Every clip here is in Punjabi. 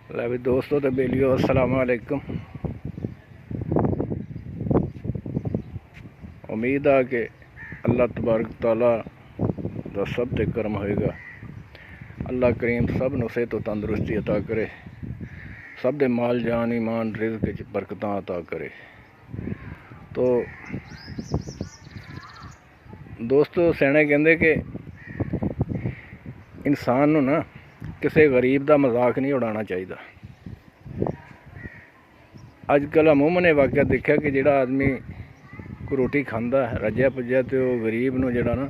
लै भी दोस्तों तो बेलियो अस्सलाम वालेकुम। उम्मीद आ कि अल्लाह तबारक तआला दा सब ते करम होएगा। अल्लाह करीम सब नूं सेहत तंदुरुस्ती अता करे, सब दे माल जान ईमान रिज़्क़ च बरकतां अता करे। तो दोस्तों सियाणे कहंदे कि इंसान नूं ना किसी गरीब का मजाक नहीं उड़ाना चाहिए। अजकल अमूमन यह वाक़या देखा कि जोड़ा आदमी कोई रोटी खाता रज्या पुज्या तो गरीब नूं जोड़ा ना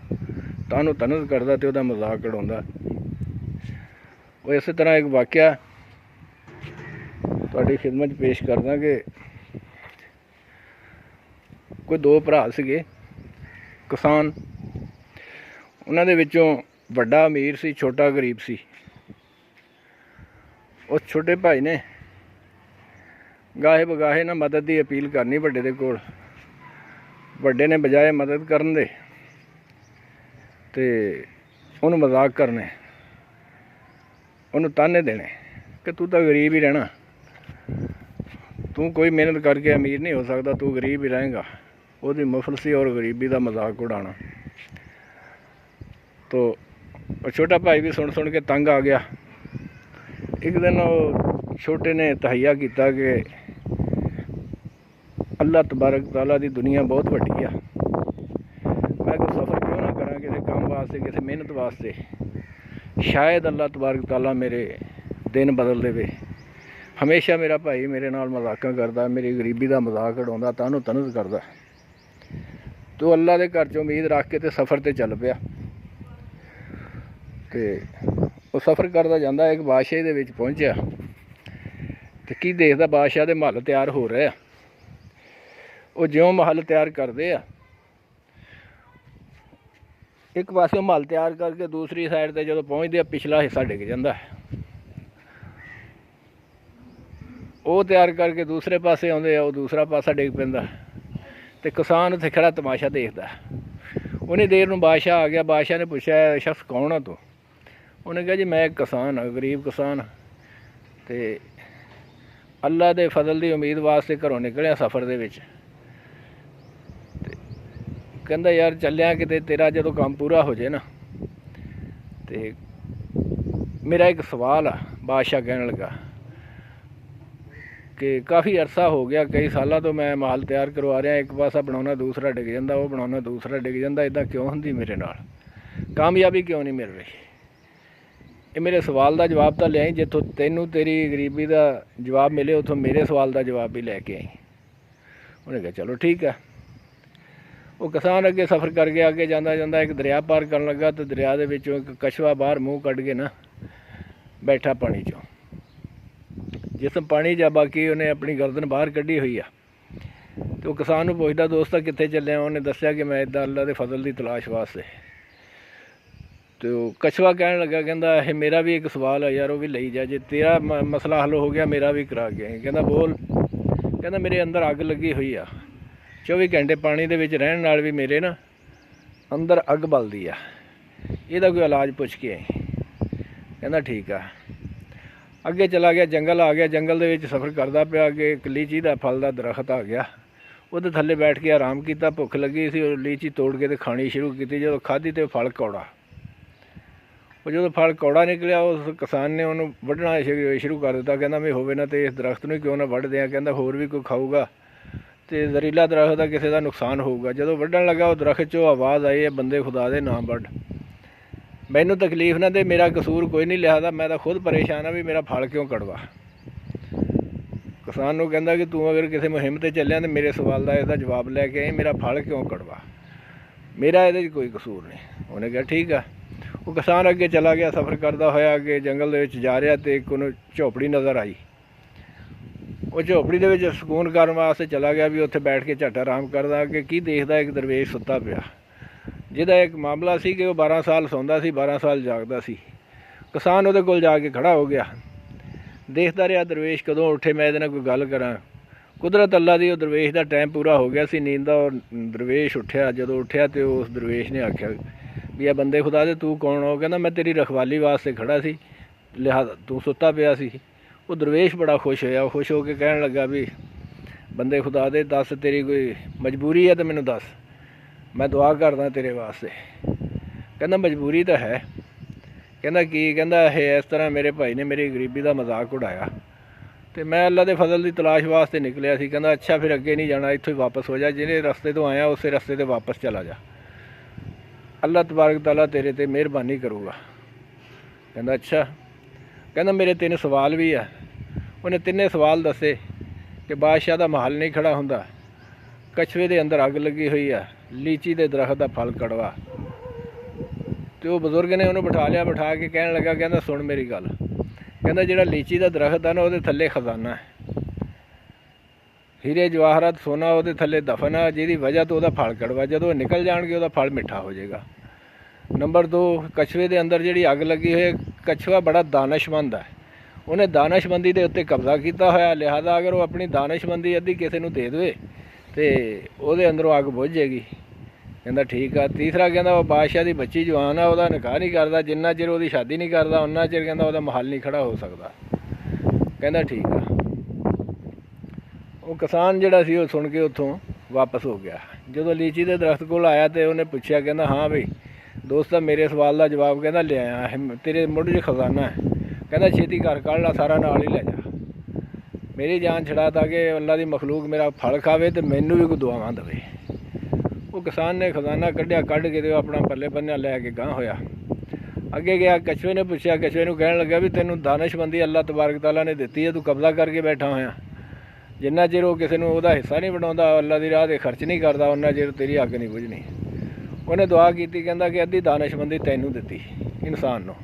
तानो तनस करता तो मजाक उड़ाता। वो इस तरह एक वाक़या तुहाडी खिदमत पेश करदा कि कोई दो भरा सीगे किसान, उन्हां दे विचों वड्डा अमीर सी, छोटा गरीब सी। उस छोटे भाई ने गाहे बगाहे ना मदद की अपील करनी वड्डे दे कोल। वड्डे ने बजाए मदद करन दे ते उन्होंने मजाक करने, उन्होंने ताने देने कि तू तो गरीब ही रहना, तू कोई मेहनत करके अमीर नहीं हो सकता, तू गरीब ही रहेगा। उसकी मुफलसी और गरीबी का मजाक उड़ाना। तो छोटा भाई भी सुन सुन के तंग आ गया। एक दिन वो छोटे ने तहैया किया कि अल्लाह तबारक तआला की दुनिया बहुत वड्डी आ, मैं कोई सफ़र क्यों ना करा किसी काम वास्ते, किसी मेहनत वास्ते, शायद अल्लाह तबारक तआला मेरे दिन बदल देवे। हमेशा मेरा भाई मेरे नाल मजाक करता, मेरी गरीबी का मजाक उड़ाता, तानो तनस करता। तो अल्लाह के घर च उम्मीद रख के तो सफ़र ते चल पिया। तो वो सफ़र करता जाता एक बादशाही दे विच पहुंचा तो की देखदा बादशाह दे महल तैयार हो रहे। वो ज्यों महल तैयार करते हैं, एक पासे महल तैयार करके दूसरी साइड से जो पहुँचते पिछला हिस्सा डिग जाता है। वो तैयार करके दूसरे पासे आते वो दूसरा पासा डिग पैंदा ते किसान उत्थे खड़ा तमाशा देखता। उन्नी देर नूं बादशाह आ गया। बादशाह ने पूछा शख्स कौन आ तू? उन्हें कहा जी मैं एक किसान हाँ, गरीब किसान। तो अल्लाह के फजल की उम्मीद वास्ते घरों निकलिया सफ़र दे विच। कहंदा यार चलिया किते तेरा जो काम पूरा हो जाए ना तो मेरा एक सवाल आ। बादशाह कहने लगा कि काफ़ी अरसा हो गया, कई सालों तो मैं महल तैयार करवा रहा, एक पासा बनाना दूसरा डिग जाता, वो बनाना दूसरा डिग जाता, इदा क्यों होंदी मेरे नाल? कामयाबी क्यों नहीं मिल रही? ये मेरे सवाल का जवाब तो लिया, जितों तेनों तेरी गरीबी का जवाब मिले उतों मेरे सवाल का जवाब भी लैके आई। उन्हें कहा चलो ठीक है। वो किसान अगे सफ़र करके आगे जाता जाता एक दरिया पार कर लगा तो दरिया के विचों एक कछुआ बाहर मूँह कढ़ के ना बैठा पानी चों। जिसम पानी जा बाकी उन्हें अपनी गर्दन बाहर कढ़ी हुई आ। तो किसान को पूछता दोस्त कित्थे चलिया? उन्हें दस्या कि मैं इदा अल्लाह के फजल की तलाश वास्ते। तो कछुआ कहने लगा, कहता मेरा भी एक सवाल है यार, वो भी लई जा, जे तेरा मसला हल हो गया मेरा भी करा गया। कहता बोल। कहता मेरे अंदर अग लगी हुई आ, 24 घंटे पानी दे विच रहन नाल भी मेरे ना अंदर अग बलदी आ, इहदा कोई इलाज पुछ के आई। कहता ठीक है। अगे चला गया, जंगल आ गया। जंगल दे विच सफ़र करता पिया, अगे एक लीची का फल का दरख्त आ गया। उहदे थल्ले बैठ के आराम किया। भुख लगी सी, लीची तोड़ के तो खानी शुरू की। जो खाधी तो फल कौड़ा। वो जो फल कौड़ा निकलिया उस किसान ने उन्होंने वढ़ना शुरू कर दिता। कहना मैं होवे ना तो इस दरख्त में क्यों ना वढ़ दें। कहता होर भी कोई खाऊगा तो जहरीला दरख्त का किसी का नुकसान होगा। जो वढ़न लगा वो दरख्त चो आवाज़ आई है बंदे खुदा दे ना वढ़, मैनू तकलीफ ना दे, मेरा कसूर कोई नहीं लिहाजा मैं तो खुद परेशान हाँ भी मेरा फल क्यों कड़वा। किसान को कहता कि तू अगर किसी मुहिम से चलिया तो मेरे सवाल का इसका जवाब लैके आई, मेरा फल क्यों कड़वा, मेरा ये कोई कसूर नहीं। उन्हें कहा ठीक है। वो किसान अगे चला गया, सफ़र करता होया अगे जंगल दे विच जा रहा तो एक उन्हें झोपड़ी नज़र आई। वो झोपड़ी दे विच सुकून करने वास्ते चला गया भी उत्थे बैठ के झट आराम करदा कि की देखदा एक दरवेश सुत्ता पिया, जिहदा एक मामला सी कि वो 12 साल सौंदा सी, 12 साल जागदा सी। किसान उहदे कोल जाके खड़ा हो गया, देखदा रहा दरवेश कदों उठे, मैं इहदे नाल कोई गल करां। कुदरत अल्लाह दी, दरवेश का टाइम पूरा हो गया सी नींद दा, और दरवेश उठिया। जो उठिया तो उस दरवेश ने आख्या भी आ बंदे खुदा दे तू कौन हो? कहना मैं तेरी रखवाली वास्ते खड़ा सी, लिहाजा तू सुत्ता पिया सी। ਉਹ ਦਰਵੇਸ਼ ਬੜਾ ਖੁਸ਼ ਹੋਇਆ। ਖੁਸ਼ ਹੋ ਕੇ ਕਹਿਣ ਲੱਗਾ ਵੀ ਬੰਦੇ ਖੁਦਾ ਦੇ, ਦੱਸ ਤੇਰੀ ਕੋਈ ਮਜਬੂਰੀ ਹੈ ਤਾਂ ਮੈਨੂੰ ਦੱਸ, ਮੈਂ ਦੁਆ ਕਰਦਾ ਤੇਰੇ ਵਾਸਤੇ। ਕਹਿੰਦਾ ਮਜਬੂਰੀ ਤਾਂ ਹੈ। ਕਹਿੰਦਾ ਕੀ? ਕਹਿੰਦਾ ਇਹ ਇਸ ਤਰ੍ਹਾਂ ਮੇਰੇ ਭਾਈ ਨੇ ਮੇਰੀ ਗਰੀਬੀ ਦਾ ਮਜ਼ਾਕ ਉਡਾਇਆ ਅਤੇ ਮੈਂ ਅੱਲਾ ਦੇ ਫਜ਼ਲ ਦੀ ਤਲਾਸ਼ ਵਾਸਤੇ ਨਿਕਲਿਆ ਸੀ। ਕਹਿੰਦਾ ਅੱਛਾ ਫਿਰ ਅੱਗੇ ਨਹੀਂ ਜਾਣਾ, ਇੱਥੋਂ ਹੀ ਵਾਪਸ ਹੋ ਜਾ, ਜਿਹੜੇ ਰਸਤੇ ਤੋਂ ਆਇਆ ਉਸੇ ਰਸਤੇ 'ਤੇ ਵਾਪਸ ਚਲਾ ਜਾ, ਅੱਲਾ ਤਬਾਰਕ ਤਾਲਾ ਤੇਰੇ 'ਤੇ ਮਿਹਰਬਾਨੀ ਕਰੂਗਾ। ਕਹਿੰਦਾ ਅੱਛਾ। ਕਹਿੰਦਾ ਮੇਰੇ 3 ਸਵਾਲ ਵੀ ਆ। ਉਹਨੇ 3 ਸਵਾਲ ਦੱਸੇ ਕਿ ਬਾਦਸ਼ਾਹ ਦਾ ਮਹੱਲ ਨਹੀਂ ਖੜਾ ਹੁੰਦਾ, ਕਛੂਏ ਦੇ ਅੰਦਰ ਅੱਗ ਲੱਗੀ ਹੋਈ ਆ, ਲੀਚੀ ਦੇ ਦਰਖਤ ਦਾ ਫਲ ਕੜਵਾ। ਅਤੇ ਉਹ ਬਜ਼ੁਰਗ ਨੇ ਉਹਨੂੰ ਬਿਠਾ ਲਿਆ। ਬਿਠਾ ਕੇ ਕਹਿਣ ਲੱਗਾ, ਕਹਿੰਦਾ ਸੁਣ ਮੇਰੀ ਗੱਲ। ਕਹਿੰਦਾ ਜਿਹੜਾ ਲੀਚੀ ਦਾ ਦਰਖਤ ਆ ਨਾ, ਉਹਦੇ ਥੱਲੇ ਖਜ਼ਾਨਾ ਹੈ, ਹੀਰੇ ਜਵਾਹਰਾਤ ਸੋਨਾ ਉਹਦੇ ਥੱਲੇ ਦਫਨ ਆ, ਜਿਹਦੀ ਵਜ੍ਹਾ ਤੋਂ ਉਹਦਾ ਫਲ ਕੜਵਾ। ਜਦੋਂ ਉਹ ਨਿਕਲ ਜਾਣਗੇ ਉਹਦਾ ਫਲ ਮਿੱਠਾ ਹੋ ਜਾਏਗਾ। ਨੰਬਰ 2, ਕਛੂਏ ਦੇ ਅੰਦਰ ਜਿਹੜੀ ਅੱਗ ਲੱਗੀ ਹੋਈ, ਕਛੂਆ ਬੜਾ ਦਾਨਸ਼ਮੰਦ ਹੈ, ਉਹਨੇ ਦਾਨਸ਼ਮੰਦੀ ਦੇ ਉੱਤੇ ਕਬਜ਼ਾ ਕੀਤਾ ਹੋਇਆ, ਲਿਹਾਜ਼ਾ ਅਗਰ ਉਹ ਆਪਣੀ ਦਾਨਸ਼ਮੰਦੀ ਅੱਧੀ ਕਿਸੇ ਨੂੰ ਦੇ ਦੇਵੇ ਅਤੇ ਉਹਦੇ ਅੰਦਰੋਂ ਅੱਗ ਬੁੱਝ ਜਾਏਗੀ। ਕਹਿੰਦਾ ਠੀਕ ਆ। ਤੀਸਰਾ, ਕਹਿੰਦਾ ਉਹ ਬਾਦਸ਼ਾਹ ਦੀ ਬੱਚੀ ਜਵਾਨ ਆ, ਉਹਦਾ ਨਿਕਾਹ ਨਹੀਂ ਕਰਦਾ, ਜਿੰਨਾ ਚਿਰ ਉਹਦੀ ਸ਼ਾਦੀ ਨਹੀਂ ਕਰਦਾ ਉਨਾ ਚਿਰ ਕਹਿੰਦਾ ਉਹਦਾ ਮਹੱਲ ਨਹੀਂ ਖੜਾ ਹੋ ਸਕਦਾ। ਕਹਿੰਦਾ ਠੀਕ ਆ। ਉਹ ਕਿਸਾਨ ਜਿਹੜਾ ਸੀ ਉਹ ਸੁਣ ਕੇ ਉੱਥੋਂ ਵਾਪਸ ਹੋ ਗਿਆ। ਜਦੋਂ ਲੀਚੀ ਦੇ ਦਰਖਤ ਕੋਲ ਆਇਆ ਅਤੇ ਉਹਨੇ ਪੁੱਛਿਆ, ਕਹਿੰਦਾ ਹਾਂ ਬਈ ਦੋਸਤਾ, ਮੇਰੇ ਸਵਾਲ ਦਾ ਜਵਾਬ ਕਹਿੰਦਾ ਲਿਆਇਆ, ਤੇਰੇ ਮੁੱਢ 'ਚ ਖਜ਼ਾਨਾ ਹੈ। ਕਹਿੰਦਾ ਛੇਤੀ ਘਰ ਕੱਢ ਲਾ, ਸਾਰਾ ਨਾਲ ਹੀ ਲੈ ਜਾ, ਮੇਰੀ ਜਾਨ ਛੜਾ ਤਾਂ ਕਿ ਅੱਲਾ ਦੀ ਮਖਲੂਕ ਮੇਰਾ ਫਲ ਖਾਵੇ ਅਤੇ ਮੈਨੂੰ ਵੀ ਕੋਈ ਦੁਆਵਾਂ ਦੇਵੇ। ਉਹ ਕਿਸਾਨ ਨੇ ਖਜ਼ਾਨਾ ਕੱਢਿਆ, ਕੱਢ ਕੇ ਤੇ ਉਹ ਆਪਣਾ ਪੱਲੇ ਬੰਨਿਆ, ਲੈ ਕੇ ਗਾਂਹ ਹੋਇਆ। ਅੱਗੇ ਗਿਆ, ਕਛੂਏ ਨੇ ਪੁੱਛਿਆ, ਕਛੂਏ ਨੂੰ ਕਹਿਣ ਲੱਗਾ ਵੀ ਤੈਨੂੰ ਦਾਨਸ਼ਮੰਦੀ ਅੱਲਾ ਤਬਾਰਕ ਤਾਲਾ ਨੇ ਦਿੱਤੀ ਹੈ, ਤੂੰ ਕਬਜ਼ਾ ਕਰਕੇ ਬੈਠਾ ਹੋਇਆ, ਜਿੰਨਾ ਚਿਰ ਉਹ ਕਿਸੇ ਨੂੰ ਉਹਦਾ ਹਿੱਸਾ ਨਹੀਂ ਬਣਾਉਂਦਾ, ਅੱਲਾ ਦੀ ਰਾਹ 'ਤੇ ਖਰਚ ਨਹੀਂ ਕਰਦਾ, ਉਹਨਾਂ ਚਿਰ ਤੇਰੀ ਅੱਗ ਨਹੀਂ ਬੁਝਣੀ। ਉਹਨੇ ਦੁਆ ਕੀਤੀ, ਕਹਿੰਦਾ ਕਿ ਅੱਧੀ ਦਾਨਸ਼ਮੰਦੀ ਤੈਨੂੰ ਦਿੱਤੀ ਇਨਸਾਨ ਨੂੰ।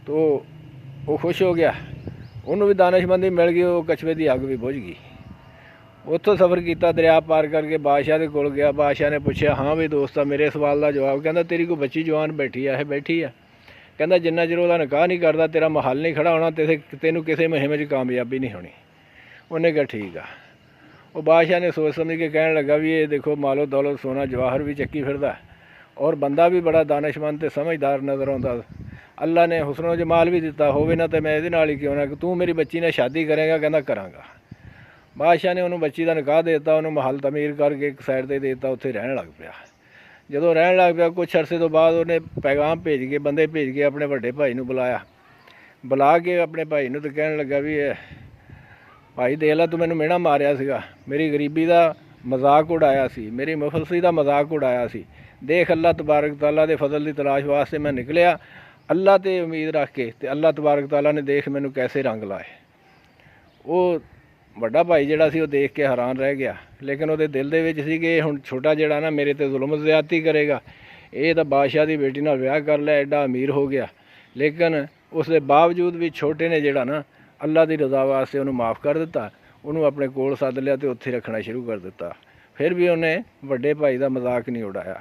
ਤੋ ਉਹ ਖੁਸ਼ ਹੋ ਗਿਆ, ਉਹਨੂੰ ਵੀ ਦਾਨਸ਼ਮੰਦੀ ਮਿਲ ਗਈ, ਉਹ ਕਛੂਏ ਦੀ ਅੱਗ ਵੀ ਬੁਝ ਗਈ। ਉੱਥੋਂ ਸਫ਼ਰ ਕੀਤਾ, ਦਰਿਆ ਪਾਰ ਕਰਕੇ ਬਾਦਸ਼ਾਹ ਦੇ ਕੋਲ ਗਿਆ। ਬਾਦਸ਼ਾਹ ਨੇ ਪੁੱਛਿਆ, ਹਾਂ ਵੀ ਦੋਸਤਾ, ਮੇਰੇ ਸਵਾਲ ਦਾ ਜਵਾਬ। ਕਹਿੰਦਾ ਤੇਰੀ ਕੋਈ ਬੱਚੀ ਜਵਾਨ ਬੈਠੀ ਆ, ਇਹ ਬੈਠੀ ਆ। ਕਹਿੰਦਾ ਜਿੰਨਾ ਚਿਰ ਉਹਦਾ ਨਿਕਾਹ ਨਹੀਂ ਕਰਦਾ ਤੇਰਾ ਮਹੱਲ ਨਹੀਂ ਖੜਾ ਹੋਣਾ, ਤੈਨੂੰ ਕਿਸੇ ਮੁਹਿੰਮ 'ਚ ਕਾਮਯਾਬੀ ਨਹੀਂ ਹੋਣੀ। ਉਹਨੇ ਕਿਹਾ ਠੀਕ ਆ। ਉਹ ਬਾਦਸ਼ਾਹ ਨੇ ਸੋਚ ਸਮਝ ਕੇ ਕਹਿਣ ਲੱਗਾ ਵੀ ਇਹ ਦੇਖੋ ਮਾਲੋ ਦੌਲਤ ਸੋਨਾ ਜਵਾਹਰ ਵੀ ਚੱਕੀ ਫਿਰਦਾ, ਔਰ ਬੰਦਾ ਵੀ ਬੜਾ ਦਾਨਸ਼ਮੰਦ ਅਤੇ ਸਮਝਦਾਰ ਨਜ਼ਰ ਆਉਂਦਾ। ਅੱਲਾ ਨੇ ਹੁਸਨੋ ਜਮਾਲ ਵੀ ਦਿੱਤਾ ਹੋਵੇ ਨਾ, ਤਾਂ ਮੈਂ ਇਹਦੇ ਨਾਲ ਹੀ ਕਿਉਂ ਨਾ, ਕਿ ਤੂੰ ਮੇਰੀ ਬੱਚੀ ਨਾਲ ਸ਼ਾਦੀ ਕਰੇਗਾ? ਕਹਿੰਦਾ ਕਰਾਂਗਾ। ਬਾਦਸ਼ਾਹ ਨੇ ਉਹਨੂੰ ਬੱਚੀ ਦਾ ਨਿਕਾਹ ਦੇ ਦਿੱਤਾ, ਉਹਨੂੰ ਮਹੱਲ ਤਮੀਰ ਕਰਕੇ ਇੱਕ ਸਾਈਡ 'ਤੇ ਦੇ ਦਿੱਤਾ, ਉੱਥੇ ਰਹਿਣ ਲੱਗ ਪਿਆ। ਜਦੋਂ ਰਹਿਣ ਲੱਗ ਪਿਆ, ਕੁਛ ਅਰਸੇ ਤੋਂ ਬਾਅਦ ਉਹਨੇ ਪੈਗਾਮ ਭੇਜ ਕੇ, ਬੰਦੇ ਭੇਜ ਕੇ ਆਪਣੇ ਵੱਡੇ ਭਾਈ ਨੂੰ ਬੁਲਾਇਆ। ਬੁਲਾ ਕੇ ਆਪਣੇ ਭਾਈ ਨੂੰ ਤਾਂ ਕਹਿਣ ਲੱਗਾ ਵੀ ਇਹ ਭਾਈ ਦੇਖ ਲਾ, ਤੂੰ ਮੈਨੂੰ ਮਿਹਣਾ ਮਾਰਿਆ ਸੀਗਾ, ਮੇਰੀ ਗਰੀਬੀ ਦਾ ਮਜ਼ਾਕ ਉਡਾਇਆ ਸੀ, ਮੇਰੀ ਮੁਫਲਸੀ ਦਾ ਮਜ਼ਾਕ ਉਡਾਇਆ ਸੀ, ਦੇਖ ਅੱਲਾ ਤਬਾਰਕ ਤਾਲਾ ਦੇ ਫਜ਼ਲ ਦੀ ਤਲਾਸ਼ ਵਾਸਤੇ ਮੈਂ ਨਿਕਲਿਆ, ਅੱਲਾ 'ਤੇ ਉਮੀਦ ਰੱਖ ਕੇ, ਅਤੇ ਅੱਲਾ ਤਬਾਰਕ ਤਾਲਾ ਨੇ ਦੇਖ ਮੈਨੂੰ ਕੈਸੇ ਰੰਗ ਲਾਏ। ਉਹ ਵੱਡਾ ਭਾਈ ਜਿਹੜਾ ਸੀ ਉਹ ਦੇਖ ਕੇ ਹੈਰਾਨ ਰਹਿ ਗਿਆ, ਲੇਕਿਨ ਉਹਦੇ ਦਿਲ ਦੇ ਵਿੱਚ ਸੀ ਕਿ ਹੁਣ ਛੋਟਾ ਜਿਹੜਾ ਨਾ ਮੇਰੇ 'ਤੇ ਜ਼ੁਲਮ ਜ਼ਿਆਦਤੀ ਕਰੇਗਾ, ਇਹ ਤਾਂ ਬਾਦਸ਼ਾਹ ਦੀ ਬੇਟੀ ਨਾਲ ਵਿਆਹ ਕਰ ਲਿਆ, ਐਡਾ ਅਮੀਰ ਹੋ ਗਿਆ, ਲੇਕਿਨ ਉਸ ਦੇ ਬਾਵਜੂਦ ਵੀ ਛੋਟੇ ਨੇ ਜਿਹੜਾ ਨਾ ਅੱਲਾ ਦੀ ਰਜ਼ਾ ਵਾਸਤੇ ਉਹਨੂੰ ਮਾफ़ ਕਰ ਦਿੱਤਾ, ਉਹਨੂੰ ਆਪਣੇ ਕੋਲ ਸੱਦ ਲਿਆ ਅਤੇ ਉੱਥੇ ਰੱਖਣਾ ਸ਼ੁਰੂ ਕਰ ਦਿੱਤਾ। ਫਿਰ ਵੀ ਉਹਨੇ ਵੱਡੇ ਭਾਈ ਦਾ ਮਜ਼ਾਕ ਨਹੀਂ ਉਡਾਇਆ।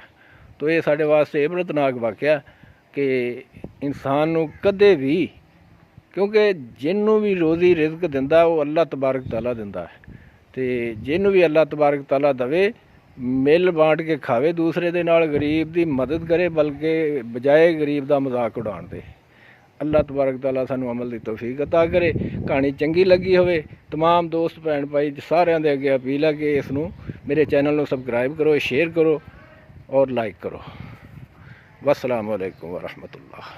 ਤੋ ਇਹ ਸਾਡੇ ਵਾਸਤੇ ਇਬਰਤਨਾਕ ਵਾਕਿਆ ਕਿ ਇਨਸਾਨ ਨੂੰ ਕਦੇ ਵੀ, ਕਿਉਂਕਿ ਜਿਹਨੂੰ ਵੀ ਰੋਜ਼ੀ ਰਿਜ਼ਕ ਦਿੰਦਾ ਉਹ ਅੱਲਾ ਤਬਾਰਕ ਤਾਲਾ ਦਿੰਦਾ ਹੈ, ਅਤੇ ਜਿਹਨੂੰ ਵੀ ਅੱਲਾ ਤਬਾਰਕ ਤਾਲਾ ਦੇਵੇ ਮਿਲ ਬਾਂਟ ਕੇ ਖਾਵੇ ਦੂਸਰੇ ਦੇ ਨਾਲ, ਗਰੀਬ ਦੀ ਮਦਦ ਕਰੇ, ਬਲਕਿ ਬਜਾਏ ਗਰੀਬ ਦਾ ਮਜ਼ਾਕ ਉਡਾਉਣ ਦੇ। ਅੱਲਾ ਤਬਾਰਕ ਤਾਲਾ ਸਾਨੂੰ ਅਮਲ ਦੀ ਤੌਫੀਕ ਅਤਾ ਕਰੇ। ਕਹਾਣੀ ਚੰਗੀ ਲੱਗੀ ਹੋਵੇ, ਤਮਾਮ ਦੋਸਤ ਭੈਣ ਭਾਈ ਸਾਰਿਆਂ ਦੇ ਅੱਗੇ ਅਪੀਲ ਹੈ ਕਿ ਇਸ ਨੂੰ, ਮੇਰੇ ਚੈਨਲ ਨੂੰ ਸਬਸਕ੍ਰਾਈਬ ਕਰੋ, ਸ਼ੇਅਰ ਕਰੋ ਔਰ ਲਾਈਕ ਕਰੋ। ਵਸਲਾਮ ਵਾਲੇਕੁਮ ਵਰਹਿਮਤੁल्लाह।